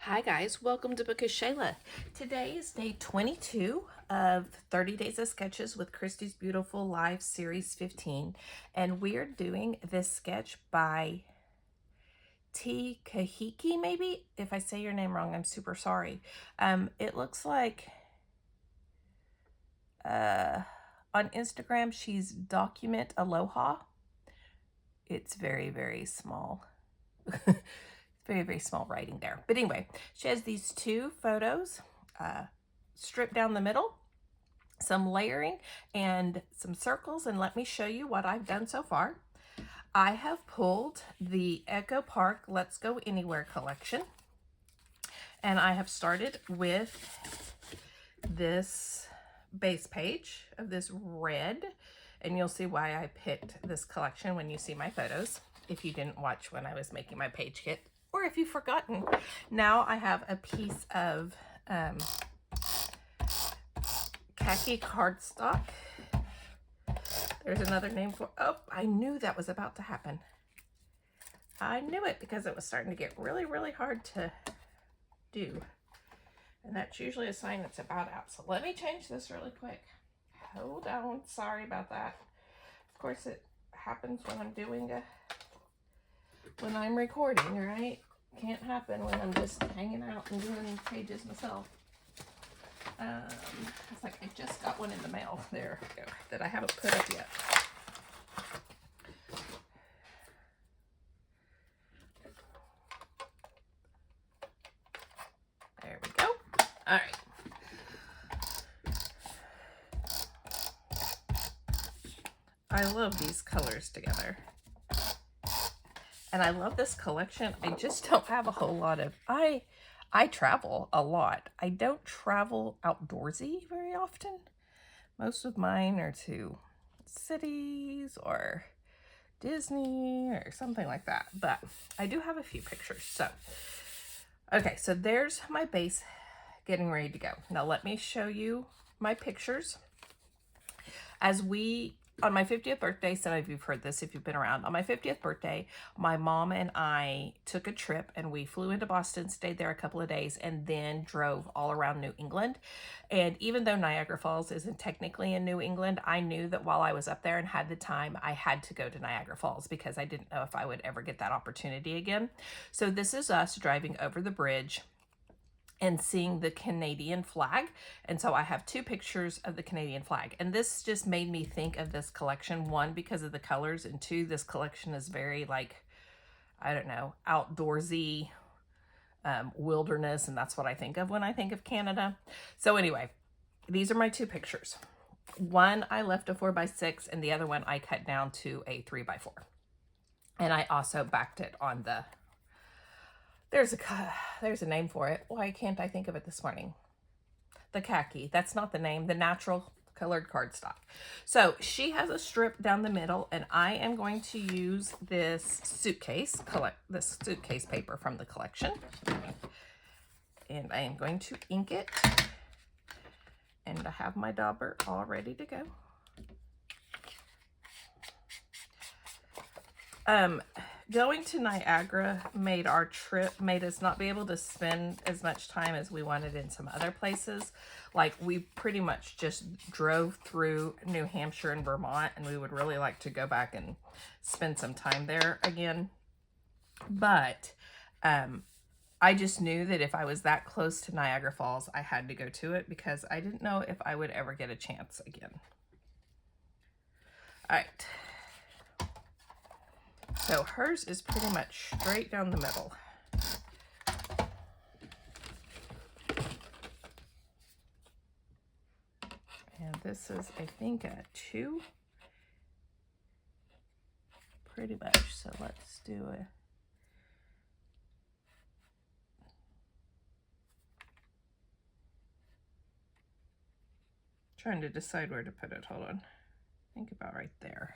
Hi guys, welcome to Book of Shayla. Today is day 22 of 30 Days of Sketches with Christy's Beautiful Live Series 15, and we're doing this sketch by Ti Kaheiki, maybe? If I say your name wrong, I'm super sorry. It looks like on Instagram she's Document Aloha. It's very, very small. Very small writing there. But anyway, she has these two photos stripped down the middle, some layering and some circles. And let me show you what I've done so far. I have pulled the Echo Park Let's Go Anywhere collection. And I have started with this base page of this red. And you'll see why I picked this collection when you see my photos, if you didn't watch when I was making my page kit, or if you've forgotten. Now I have a piece of khaki cardstock. There's another name for, oh, I knew that was about to happen. I knew it because it was starting to get really, really hard to do. And that's usually a sign it's about out. So let me change this really quick. Hold on, sorry about that. Of course it happens when I'm doing when I'm recording, right? Can't happen when I'm just hanging out and doing pages myself. It's like I just got one in the mail there that I haven't put up yet. There we go. All right. I love these colors together. And I love this collection. I just don't have a whole lot of, I travel a lot. I don't travel outdoorsy very often. Most of mine are to cities or Disney or something like that. But I do have a few pictures. So, okay, so there's my base getting ready to go. Now let me show you my pictures. On my 50th birthday, some of you've heard this if you've been around. On my 50th birthday, my mom and I took a trip and we flew into Boston, stayed there a couple of days, and then drove all around New England. And even though Niagara Falls isn't technically in New England, I knew that while I was up there and had the time, I had to go to Niagara Falls because I didn't know if I would ever get that opportunity again. So this is us driving over the bridge and seeing the Canadian flag. And so I have two pictures of the Canadian flag. And this just made me think of this collection, one, because of the colors, and two, this collection is very, like, I don't know, outdoorsy, wilderness, and that's what I think of when I think of Canada. So anyway, these are my two pictures. One, I left a 4x6, and the other one I cut down to a 3x4. And I also backed it on the, there's a name for it. Why can't I think of it this morning? The khaki. That's not the name. The natural colored cardstock. So she has a strip down the middle, and I am going to use this suitcase paper from the collection. And I am going to ink it. And I have my dauber all ready to go. Going to Niagara made us not be able to spend as much time as we wanted in some other places. Like, we pretty much just drove through New Hampshire and Vermont, and we would really like to go back and spend some time there again. But I just knew that if I was that close to Niagara Falls, I had to go to it because I didn't know if I would ever get a chance again. All right. So hers is pretty much straight down the middle. And this is, I think, a 2. Pretty much. So let's do a... Trying to decide where to put it. Hold on. Think about right there.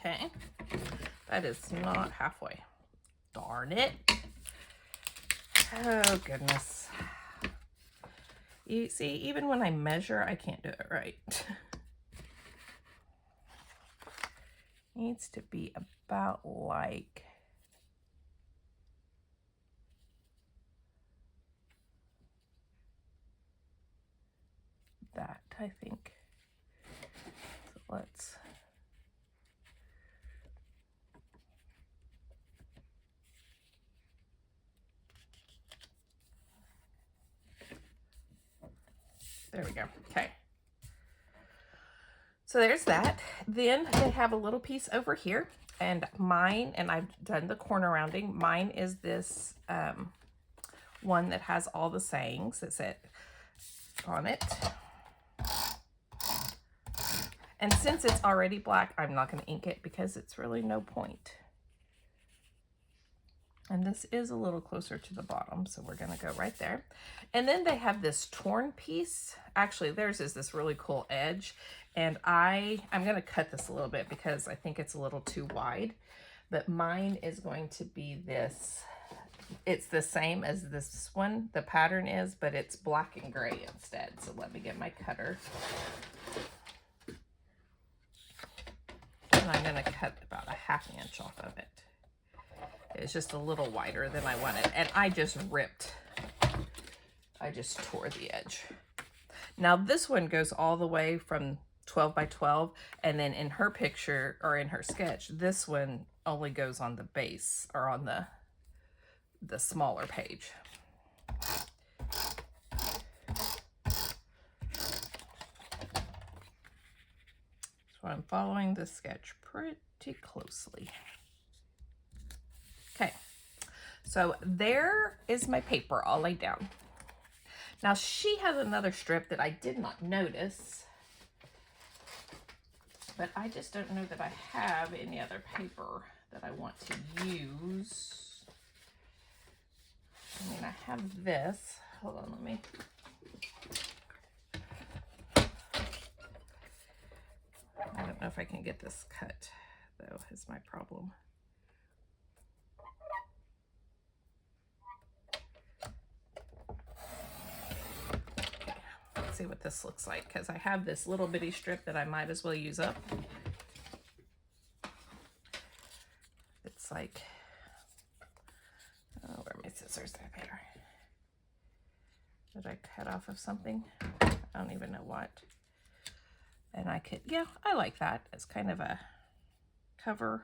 Okay, that is not halfway. Darn it. Oh, goodness. You see, even when I measure, I can't do it right. Needs to be about like that, I think. So let's... There we go. Okay. So there's that. Then they have a little piece over here, and mine, and I've done the corner rounding. Mine is this one that has all the sayings that sit on it. And since it's already black, I'm not going to ink it because it's really no point. And this is a little closer to the bottom, so we're going to go right there. And then they have this torn piece. Actually, theirs is this really cool edge. And I'm going to cut this a little bit because I think it's a little too wide. But mine is going to be this. It's the same as this one, the pattern is, but it's black and gray instead. So let me get my cutter. And I'm going to cut about a ½ inch off of it. It's just a little wider than I wanted. And I just tore the edge. Now this one goes all the way from 12 by 12. And then in her picture, or in her sketch, this one only goes on the base, or on the smaller page. So I'm following the sketch pretty closely. Okay, so there is my paper all laid down. Now she has another strip that I did not notice, but I just don't know that I have any other paper that I want to use. I mean, I have this. Hold on, let me. I don't know if I can get this cut, though, is my problem. See what this looks like, because I have this little bitty strip that I might as well use up. It's like, oh, where are my scissors? There they are. Did I cut off of something? I don't even know what. And I could, yeah, I like that. It's kind of a cover.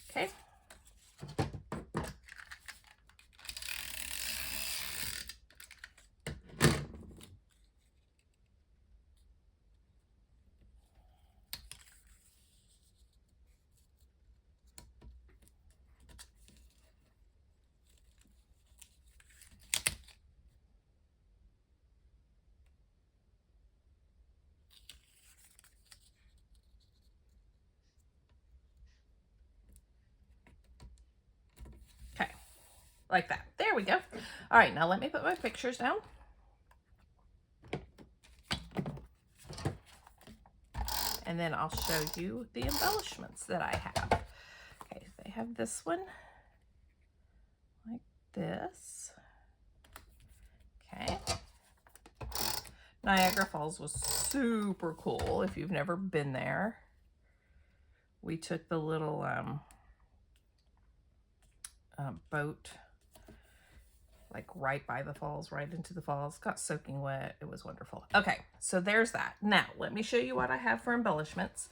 Okay. Like that. There we go. All right, now let me put my pictures down. And then I'll show you the embellishments that I have. Okay, they have this one like this. Okay. Niagara Falls was super cool if you've never been there. We took the little boat like right by the falls, right into the falls. Got soaking wet. It was wonderful. Okay, so there's that. Now, let me show you what I have for embellishments.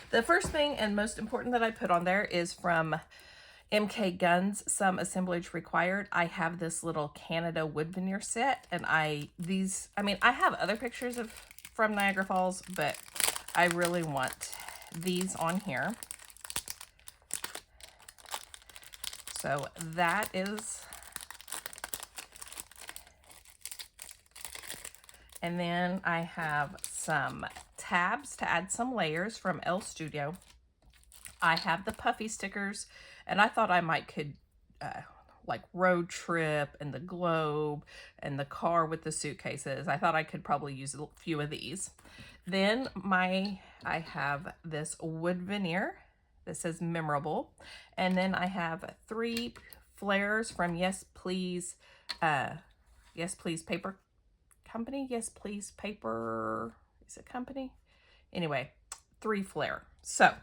The first thing and most important that I put on there is from MK Guns, Some Assemblage Required. I have this little Canada wood veneer set, and I have other pictures from Niagara Falls, but I really want these on here. So that is... And then I have some tabs to add some layers from Elle Studio. I have the puffy stickers, and I thought I could like road trip and the globe and the car with the suitcases. I thought I could probably use a few of these. Then I have this wood veneer that says memorable. And then I have 3 flares from Yes Please Paper Company? Yes, please. Paper, is it Company? Anyway, 3 Flair. So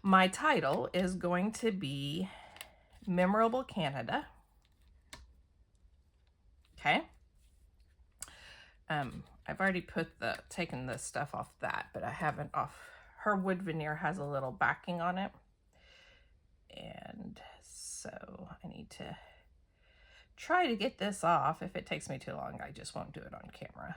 my title is going to be Memorable Canada. Okay. I've already taken the stuff off that, but I haven't off. Her wood veneer has a little backing on it. And so I need to try to get this off. If it takes me too long, I just won't do it on camera.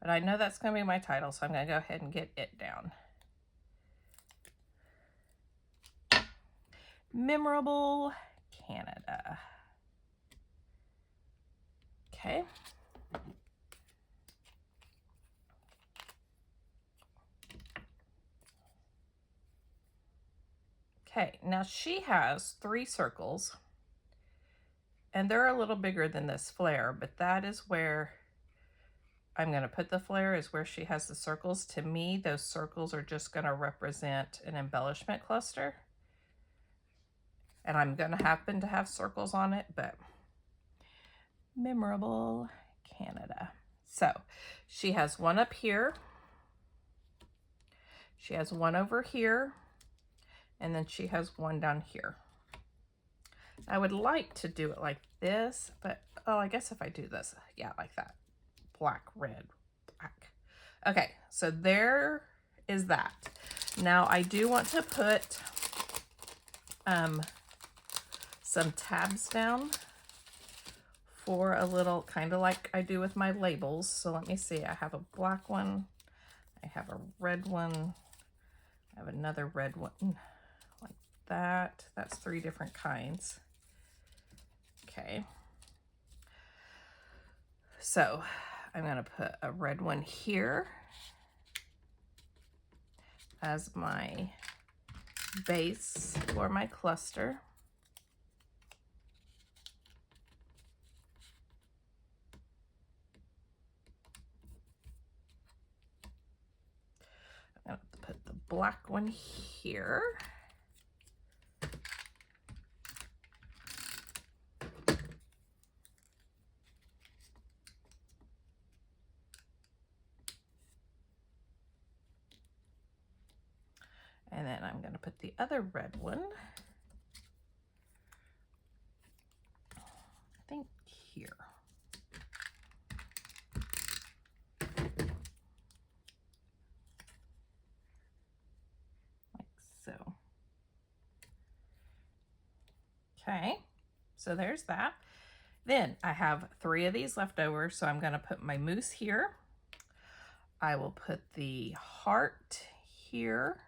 But I know that's going to be my title, so I'm going to go ahead and get it down. Memorable Canada. Okay. Okay, now she has 3 circles, and they're a little bigger than this flare, but that is where I'm going to put the flare, is where she has the circles. To me, those circles are just going to represent an embellishment cluster. And I'm going to happen to have circles on it, but Memorable Canada. So she has one up here. She has one over here. And then she has one down here. I would like to do it like this, but oh, I guess if I do this, yeah, like that. Black, red, black. Okay, so there is that. Now I do want to put some tabs down for a little, kind of like I do with my labels. So let me see, I have a black one, I have a red one, I have another red one, like that. That's 3 different kinds. Okay. So I'm going to put a red one here as my base for my cluster. I'm going to put the black one here. And then I'm going to put the other red one, I think here. Like so. Okay, so there's that. Then I have 3 of these left over, so I'm going to put my moose here. I will put the heart here.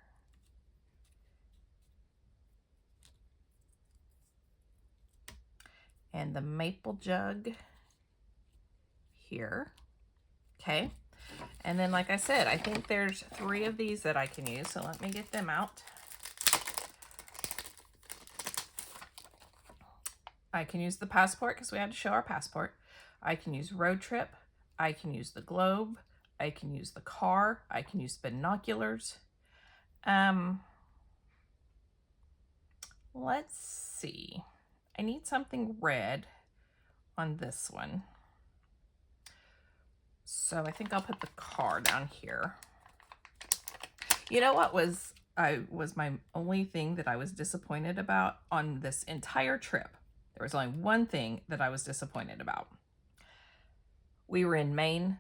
And the maple jug here. Okay. And then, like I said, I think there's 3 of these that I can use. So let me get them out. I can use the passport because we had to show our passport. I can use road trip. I can use the globe. I can use the car. I can use binoculars. Let's see. I need something red on this one. So I think I'll put the car down here. You know what was my only thing that I was disappointed about on this entire trip? There was only one thing that I was disappointed about. We were in Maine.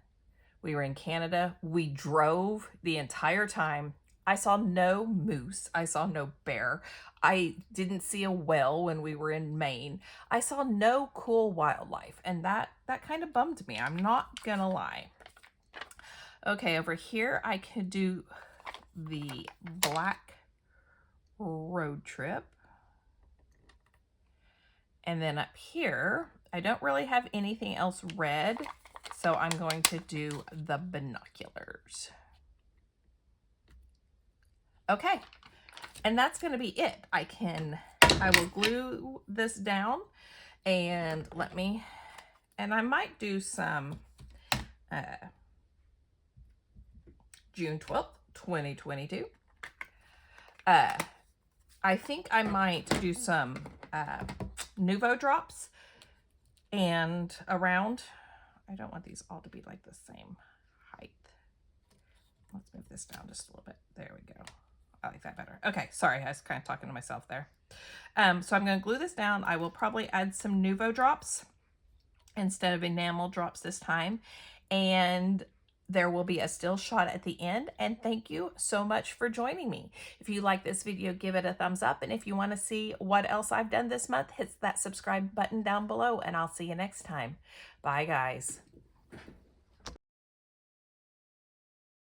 We were in Canada. We drove the entire time. I saw no moose. I saw no bear. I didn't see a whale when we were in Maine. I saw no cool wildlife, and that kind of bummed me. I'm not gonna lie. Okay, over here I could do the black road trip. And then up here, I don't really have anything else red, so I'm going to do the binoculars. Okay, and that's going to be it. I will glue this down, and I might do some June 12th, 2022. I think I might do some Nuvo drops and around. I don't want these all to be like the same height. Let's move this down just a little bit. There we go. I like that better. Okay, sorry, I was kind of talking to myself there. So I'm going to glue this down. I will probably add some Nuvo drops instead of enamel drops this time. And there will be a still shot at the end. And thank you so much for joining me. If you like this video, give it a thumbs up. And if you want to see what else I've done this month, hit that subscribe button down below, and I'll see you next time. Bye, guys.